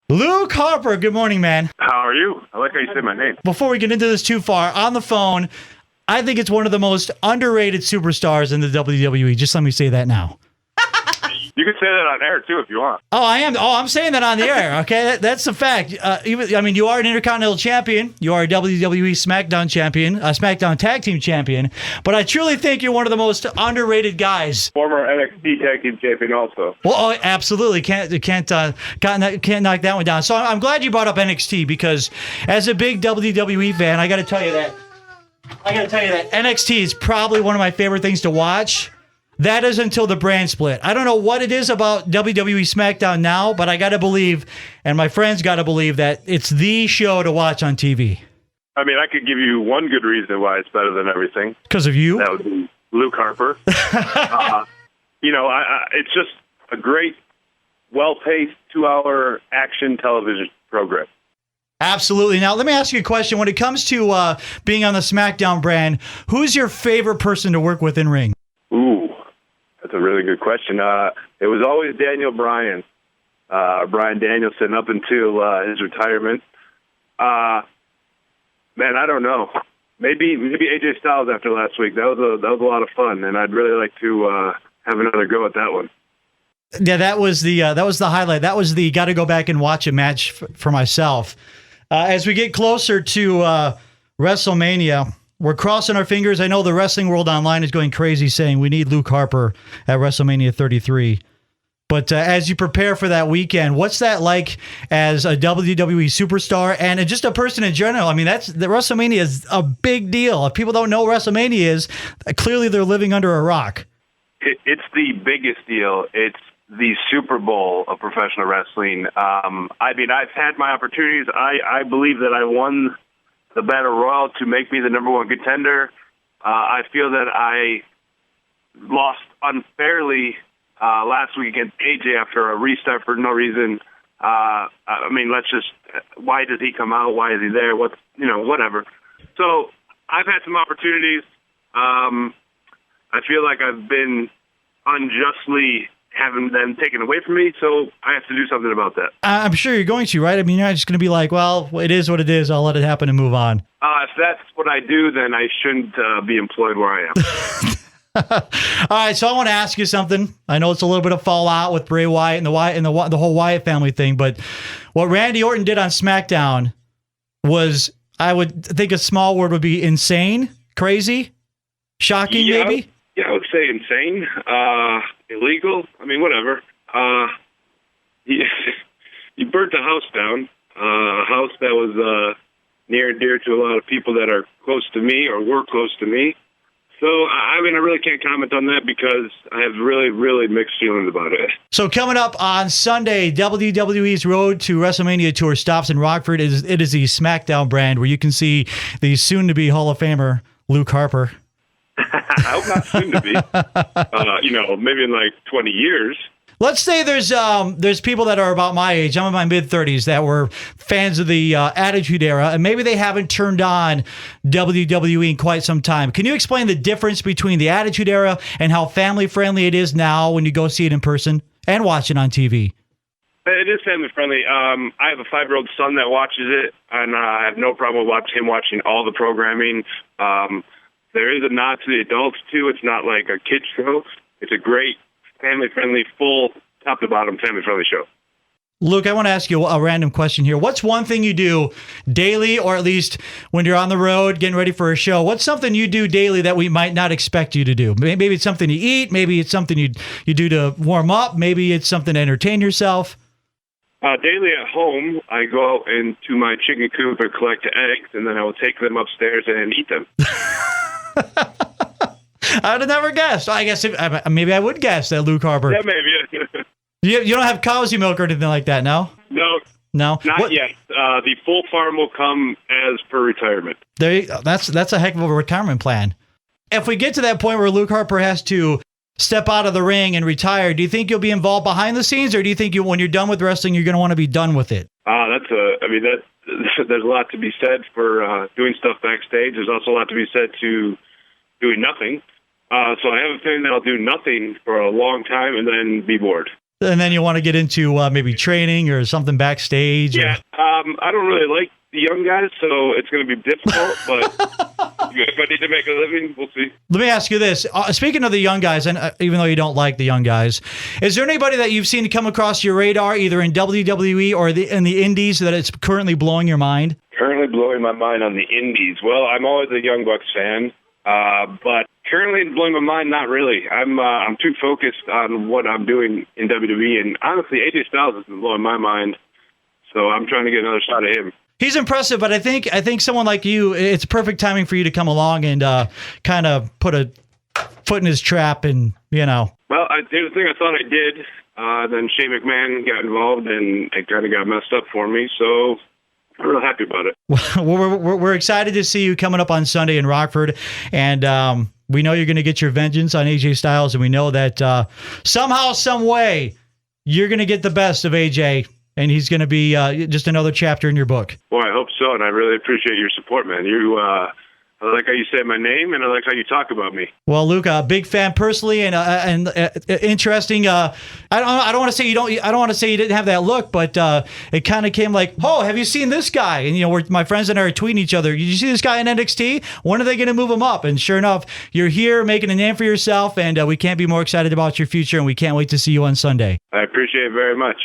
Luke Harper, good morning, man. How are you? I like how you say my name. Before we get into this too far, on the phone, I think it's one of the most underrated superstars in the WWE. Just let me say that now. You can say that on air, too, if you want. Oh, I am. Oh, I'm saying that on the air. Okay, that's a fact. You are an Intercontinental Champion. You are a WWE SmackDown Champion, a SmackDown Tag Team Champion. But I truly think you're one of the most underrated guys. Former NXT Tag Team Champion, also. Well, oh, absolutely. Can't knock that one down. So I'm glad you brought up NXT because as a big WWE fan, I got to tell you that NXT is probably one of my favorite things to watch. That is until the brand split. I don't know what it is about WWE SmackDown now, but I got to believe, and my friends got to believe, that it's the show to watch on TV. I mean, I could give you one good reason why it's better than everything. Because of you? That would be Luke Harper. It's just a great, well-paced, 2-hour action television program. Absolutely. Now, let me ask you a question. When it comes to being on the SmackDown brand, who's your favorite person to work with in ring? Ooh, that's a really good question. It was always Daniel Bryan, Bryan Danielson, up until his retirement. Man, I don't know. Maybe AJ Styles after last week. That was a lot of fun, and I'd really like to have another go at that one. Yeah, that was the highlight. That was the got to go back and watch a match for myself. As we get closer to WrestleMania, we're crossing our fingers. I know the Wrestling World Online is going crazy saying we need Luke Harper at WrestleMania 33. But as you prepare for that weekend, what's that like as a WWE superstar and just a person in general? I mean, the WrestleMania is a big deal. If people don't know what WrestleMania is, clearly they're living under a rock. It's the biggest deal. It's the Super Bowl of professional wrestling. I mean, I've had my opportunities. I believe that I won the Battle Royal to make me the number one contender. I feel that I lost unfairly last week against AJ after a restart for no reason. I mean, why does he come out? Why is he there? Whatever. So I've had some opportunities. I feel like I've been unjustly having them taken away from me, so I have to do something about that. I'm sure you're going to, right? I mean, you're not just going to be like, well, it is what it is. I'll let it happen and move on. If that's what I do, then I shouldn't be employed where I am. All right, so I want to ask you something. I know it's a little bit of fallout with Bray Wyatt and the whole Wyatt family thing, but what Randy Orton did on SmackDown was, I would think a small word would be insane, crazy, shocking, maybe? Yeah, I would say insane, illegal. I mean, whatever. You burnt a house down, a house that was near and dear to a lot of people that are close to me or were close to me. So, I mean, I really can't comment on that because I have really, really mixed feelings about it. So, coming up on Sunday, WWE's Road to WrestleMania tour stops in Rockford. It is the SmackDown brand where you can see the soon-to-be Hall of Famer, Luke Harper. I hope not soon to be. Maybe in like 20 years. Let's say there's people that are about my age. I'm in my mid-30s that were fans of the Attitude Era, and maybe they haven't turned on WWE in quite some time. Can you explain the difference between the Attitude Era and how family-friendly it is now when you go see it in person and watch it on TV? It is family-friendly. I have a 5-year-old son that watches it, and I have no problem with him watching all the programming. There is a nod to the adults, too. It's not like a kid's show. It's a great family-friendly, full, top-to-bottom family-friendly show. Luke, I want to ask you a random question here. What's one thing you do daily, or at least when you're on the road getting ready for a show? What's something you do daily that we might not expect you to do? Maybe it's something you eat. Maybe it's something you do to warm up. Maybe it's something to entertain yourself. Daily at home, I go out into my chicken coop and collect eggs, and then I will take them upstairs and eat them. I would have never guessed. I guess maybe I would guess that Luke Harper. Yeah, maybe. You don't have cows you milk or anything like that, no? No. Not yet. The full farm will come as per retirement. That's a heck of a retirement plan. If we get to that point where Luke Harper has to step out of the ring and retire, do you think you'll be involved behind the scenes, or do you think when you're done with wrestling, you're going to want to be done with it? There's a lot to be said for doing stuff backstage. There's also a lot to be said to doing nothing. So I have a feeling that I'll do nothing for a long time and then be bored. And then you want to get into maybe training or something backstage. Yeah, I don't really like the young guys, so it's going to be difficult, but if I need to make a living, we'll see. Let me ask you this. Speaking of the young guys, and even though you don't like the young guys, is there anybody that you've seen come across your radar, either in WWE or in the indies, that it's currently blowing your mind? Currently blowing my mind on the indies. Well, I'm always a Young Bucks fan, but currently blowing my mind, not really. I'm too focused on what I'm doing in WWE, and honestly, AJ Styles has been blowing my mind, so I'm trying to get another shot at him. He's impressive, but I think someone like you, it's perfect timing for you to come along and kind of put a foot in his trap, and Well, here's the thing. I thought I did. Then Shane McMahon got involved, and it kind of got messed up for me. So I'm real happy about it. We're excited to see you coming up on Sunday in Rockford, and we know you're going to get your vengeance on AJ Styles, and we know that somehow, some way, you're going to get the best of AJ. And he's going to be just another chapter in your book. Well, I hope so, and I really appreciate your support, man. I like how you say my name, and I like how you talk about me. Well, Luke, a big fan personally, and interesting. I don't want to say you don't. I don't want to say you didn't have that look, but it kind of came like, oh, have you seen this guy? And my friends and I are tweeting each other. Did you see this guy in NXT? When are they going to move him up? And sure enough, you're here making a name for yourself, and we can't be more excited about your future, and we can't wait to see you on Sunday. I appreciate it very much.